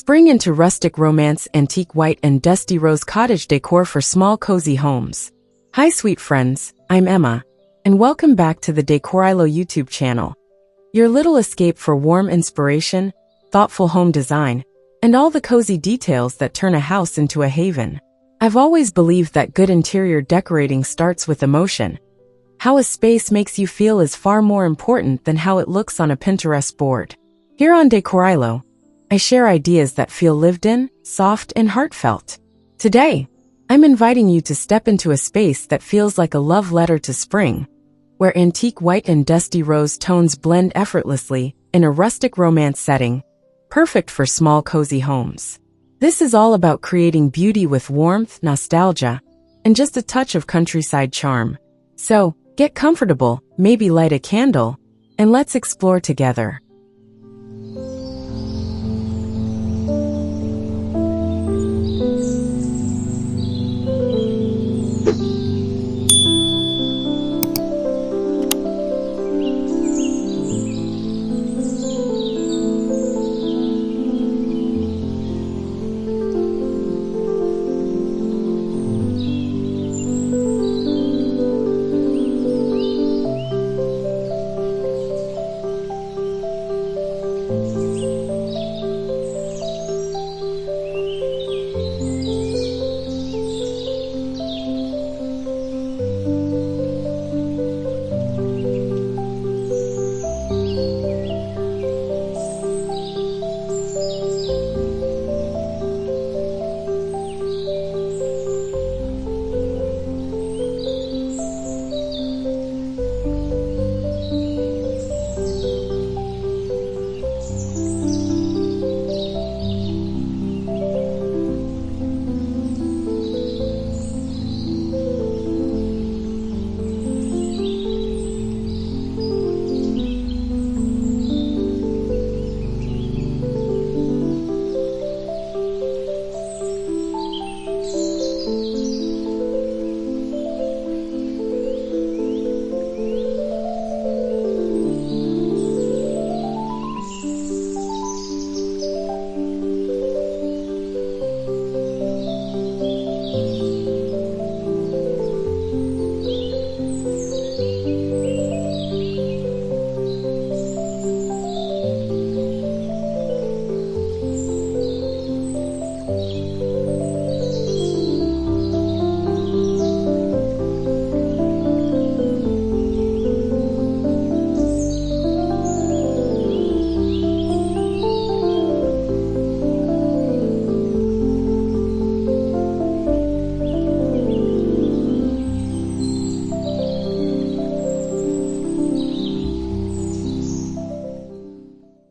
Spring into rustic romance, antique white and dusty rose cottage decor for small cozy homes. Hi sweet friends, I'm Emma, and welcome back to the Decorilo YouTube channel. Your little escape for warm inspiration, thoughtful home design, and all the cozy details that turn a house into a haven. I've always believed that good interior decorating starts with emotion. How a space makes you feel is far more important than how it looks on a Pinterest board. Here on Decorilo, I share ideas that feel lived in, soft, and heartfelt. Today, I'm inviting you to step into a space that feels like a love letter to spring, where antique white and dusty rose tones blend effortlessly in a rustic romance setting, perfect for small cozy homes. This is all about creating beauty with warmth, nostalgia, and just a touch of countryside charm. So, get comfortable, maybe light a candle, and let's explore together.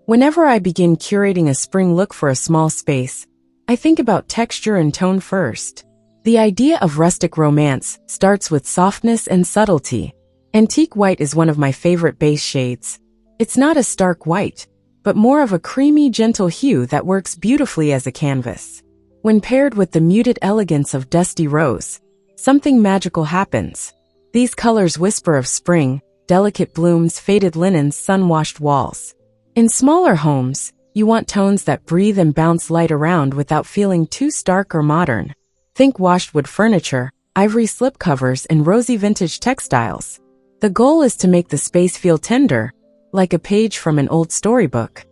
Whenever I begin curating a spring look for a small space, I think about texture and tone first. The idea of rustic romance starts with softness and subtlety. Antique white is one of my favorite base shades. It's not a stark white, but more of a creamy, gentle hue that works beautifully as a canvas. When paired with the muted elegance of dusty rose, something magical happens. These colors whisper of spring, delicate blooms, faded linens, sun-washed walls. In smaller homes, you want tones that breathe and bounce light around without feeling too stark or modern. Think washed wood furniture, ivory slipcovers, and rosy vintage textiles. The goal is to make the space feel tender, like a page from an old storybook.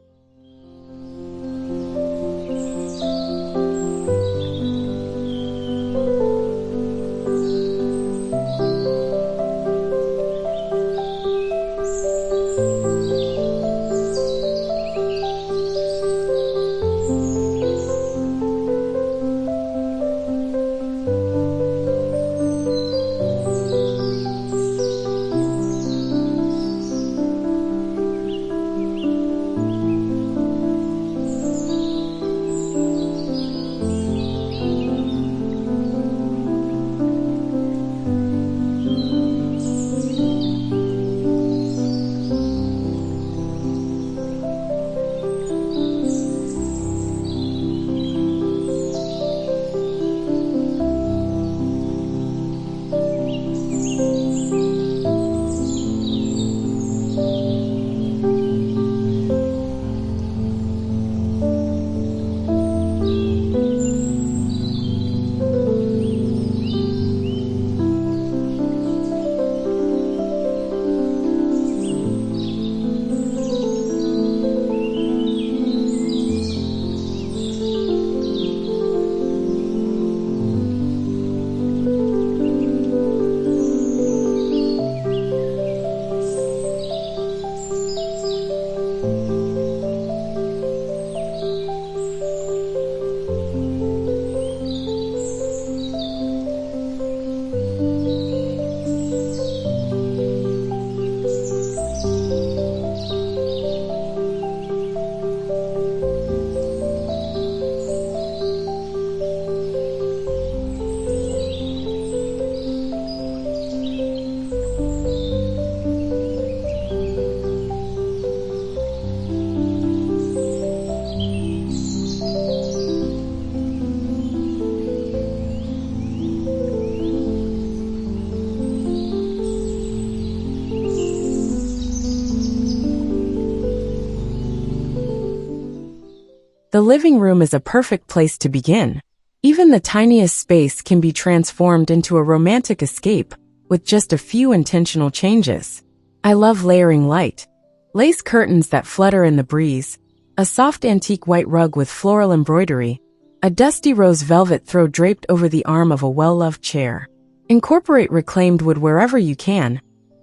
The living room is a perfect place to begin. Even the tiniest space can be transformed into a romantic escape with just a few intentional changes. I love layering light. Lace curtains that flutter in the breeze, a soft antique white rug with floral embroidery, a dusty rose velvet throw draped over the arm of a well-loved chair. Incorporate reclaimed wood wherever you can.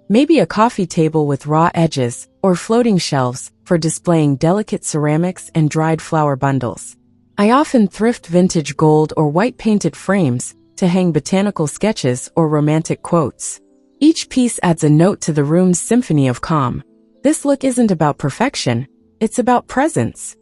Maybe a coffee table with raw edges or floating shelves for displaying delicate ceramics and dried flower bundles. I often thrift vintage gold or white painted frames to hang botanical sketches or romantic quotes. Each piece adds a note to the room's symphony of calm. This look isn't about perfection, it's about presence.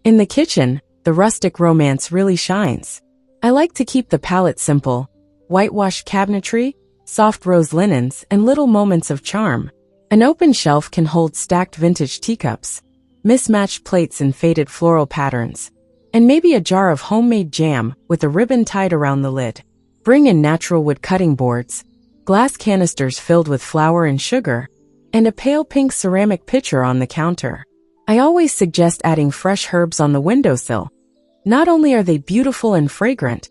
In the kitchen, the rustic romance really shines. I like to keep the palette simple: whitewashed cabinetry, soft rose linens, and little moments of charm. An open shelf can hold stacked vintage teacups, mismatched plates in faded floral patterns, and maybe a jar of homemade jam with a ribbon tied around the lid. Bring in natural wood cutting boards, glass canisters filled with flour and sugar, and a pale pink ceramic pitcher on the counter. I always suggest adding fresh herbs on the windowsill. Not only are they beautiful and fragrant,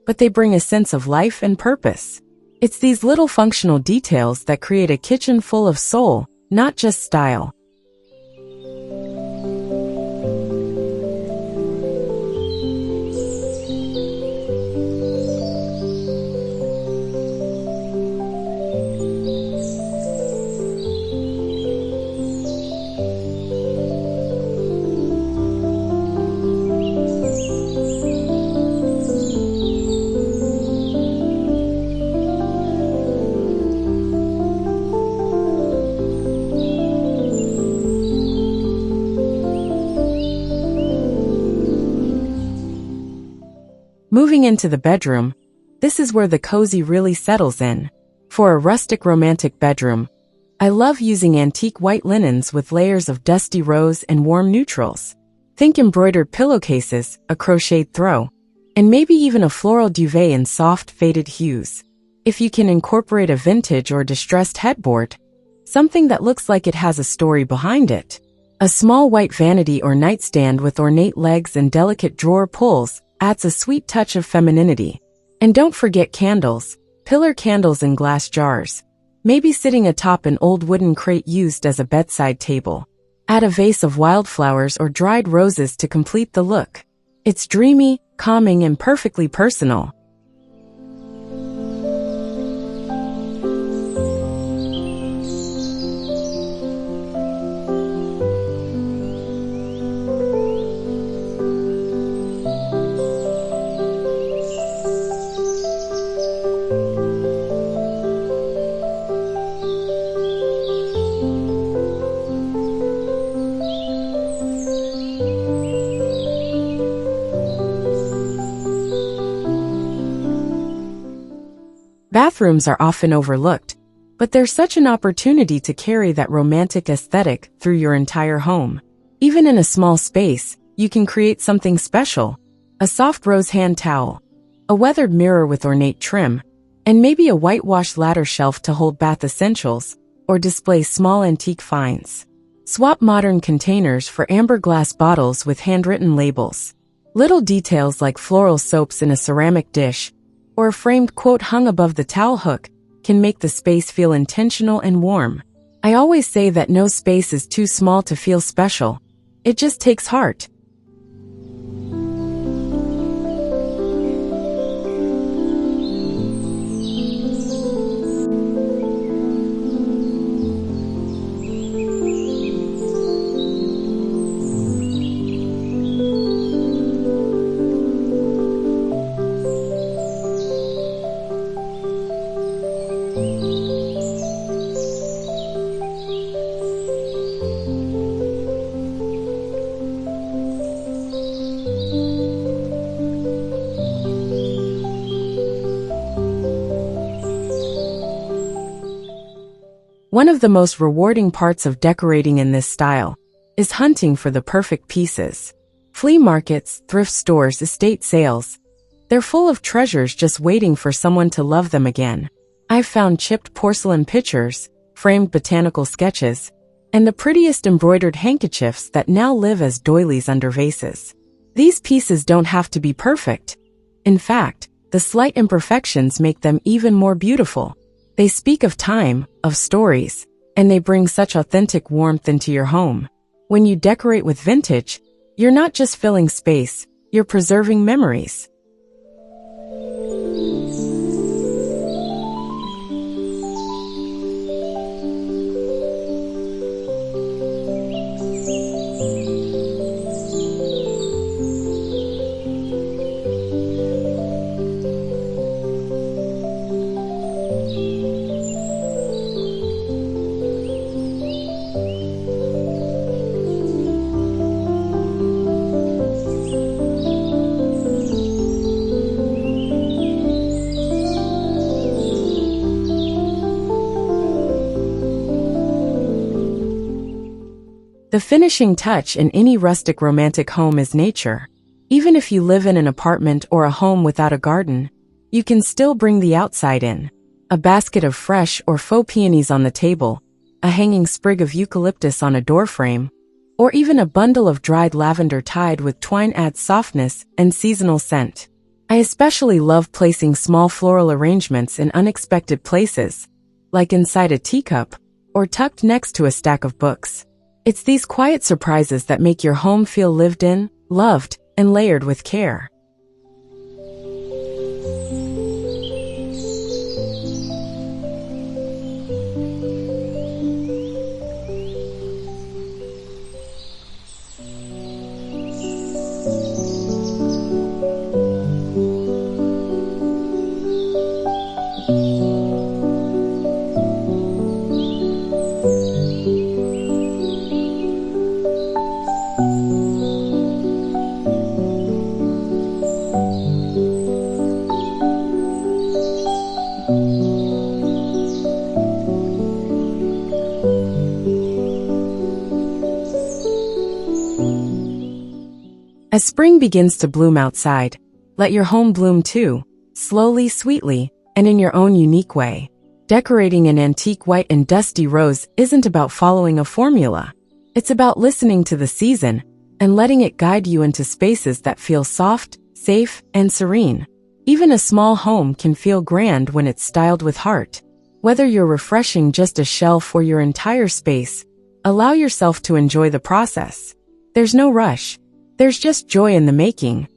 but they bring a sense of life and purpose. It's these little functional details that create a kitchen full of soul, not just style. Moving into the bedroom, this is where the cozy really settles in. For a rustic romantic bedroom, I love using antique white linens with layers of dusty rose and warm neutrals. Think embroidered pillowcases, a crocheted throw, and maybe even a floral duvet in soft faded hues. If you can incorporate a vintage or distressed headboard, something that looks like it has a story behind it. A small white vanity or nightstand with ornate legs and delicate drawer pulls adds a sweet touch of femininity. And don't forget candles, pillar candles in glass jars, maybe sitting atop an old wooden crate used as a bedside table. Add a vase of wildflowers or dried roses to complete the look. It's dreamy, calming, and perfectly personal. Bathrooms are often overlooked, but they're such an opportunity to carry that romantic aesthetic through your entire home. Even in a small space, you can create something special. A soft rose hand towel, a weathered mirror with ornate trim, and maybe a whitewashed ladder shelf to hold bath essentials or display small antique finds. Swap modern containers for amber glass bottles with handwritten labels. Little details like floral soaps in a ceramic dish or a framed quote hung above the towel hook can make the space feel intentional and warm. I always say that no space is too small to feel special. It just takes heart. One of the most rewarding parts of decorating in this style is hunting for the perfect pieces. Flea markets, thrift stores, estate sales. They're full of treasures just waiting for someone to love them again. I've found chipped porcelain pitchers, framed botanical sketches, and the prettiest embroidered handkerchiefs that now live as doilies under vases. These pieces don't have to be perfect. In fact, the slight imperfections make them even more beautiful. They speak of time, of stories, and they bring such authentic warmth into your home. When you decorate with vintage, you're not just filling space, you're preserving memories. The finishing touch in any rustic romantic home is nature. Even if you live in an apartment or a home without a garden, you can still bring the outside in. A basket of fresh or faux peonies on the table, a hanging sprig of eucalyptus on a doorframe, or even a bundle of dried lavender tied with twine adds softness and seasonal scent. I especially love placing small floral arrangements in unexpected places, like inside a teacup or tucked next to a stack of books. It's these quiet surprises that make your home feel lived in, loved, and layered with care. As spring begins to bloom outside, let your home bloom too, slowly, sweetly, and in your own unique way. Decorating in antique white and dusty rose isn't about following a formula. It's about listening to the season and letting it guide you into spaces that feel soft, safe, and serene. Even a small home can feel grand when it's styled with heart. Whether you're refreshing just a shelf or your entire space, allow yourself to enjoy the process. There's no rush. There's just joy in the making.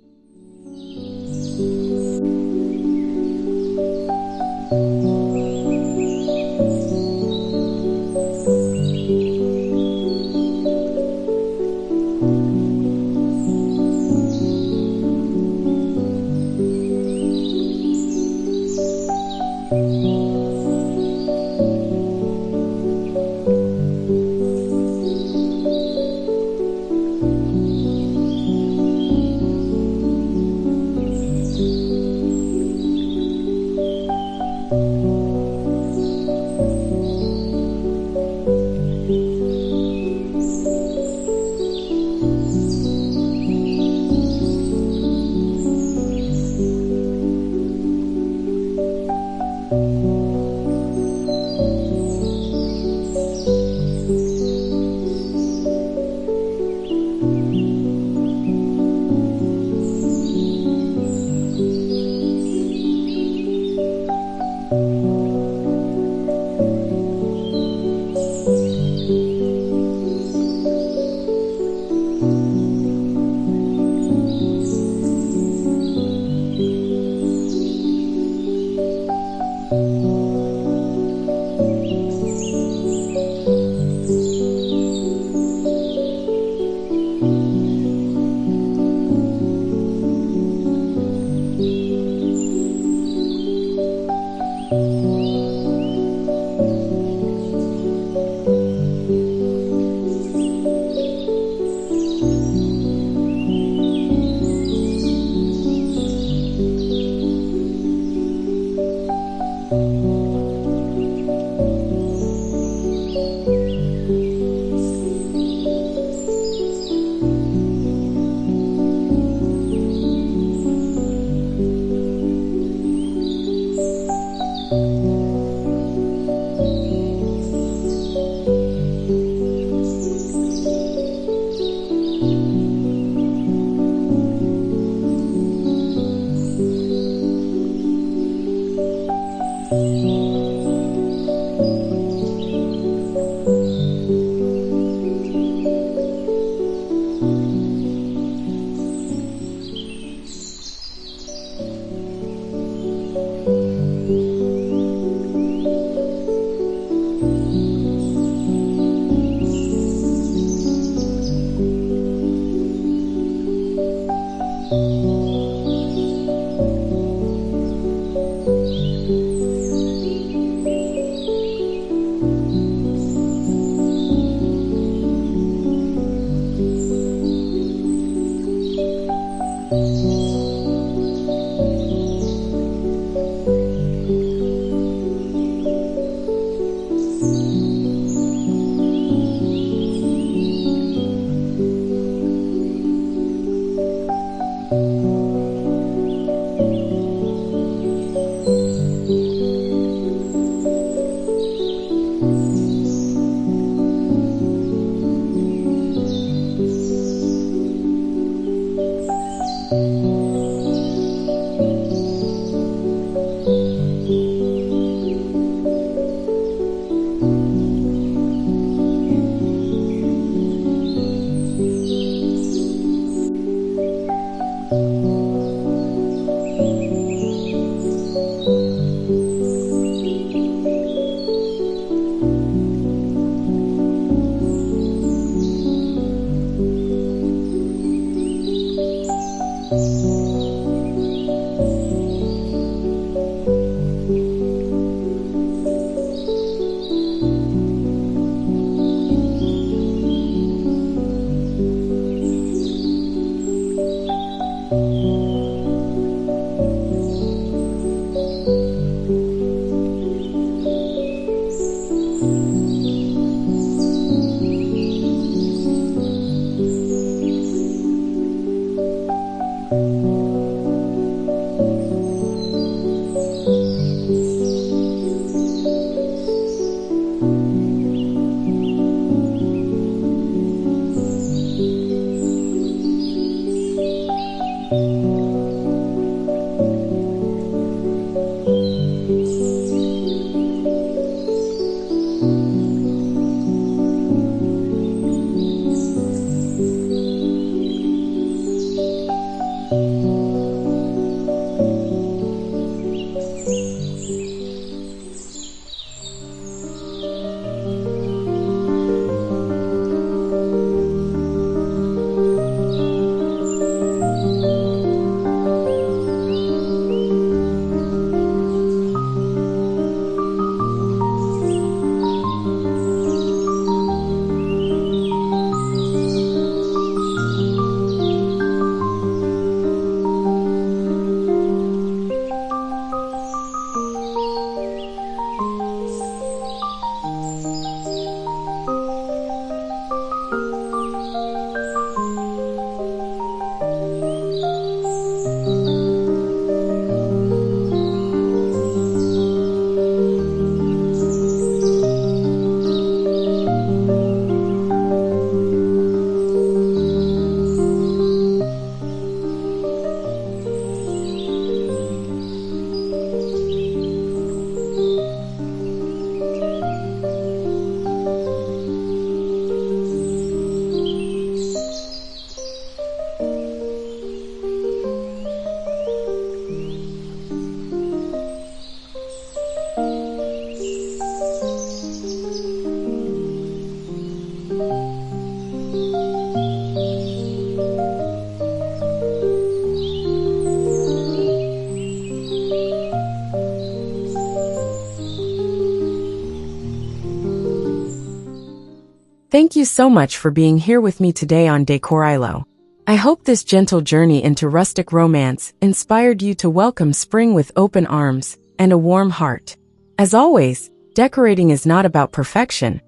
Thank you so much for being here with me today on Decor Ilo. I hope this gentle journey into rustic romance inspired you to welcome spring with open arms and a warm heart. As always, decorating is not about perfection.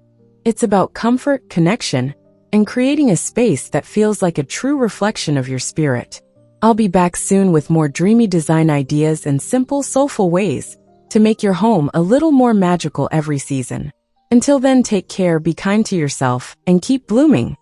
It's about comfort, connection, and creating a space that feels like a true reflection of your spirit. I'll be back soon with more dreamy design ideas and simple, soulful ways to make your home a little more magical every season. Until then, take care, be kind to yourself, and keep blooming.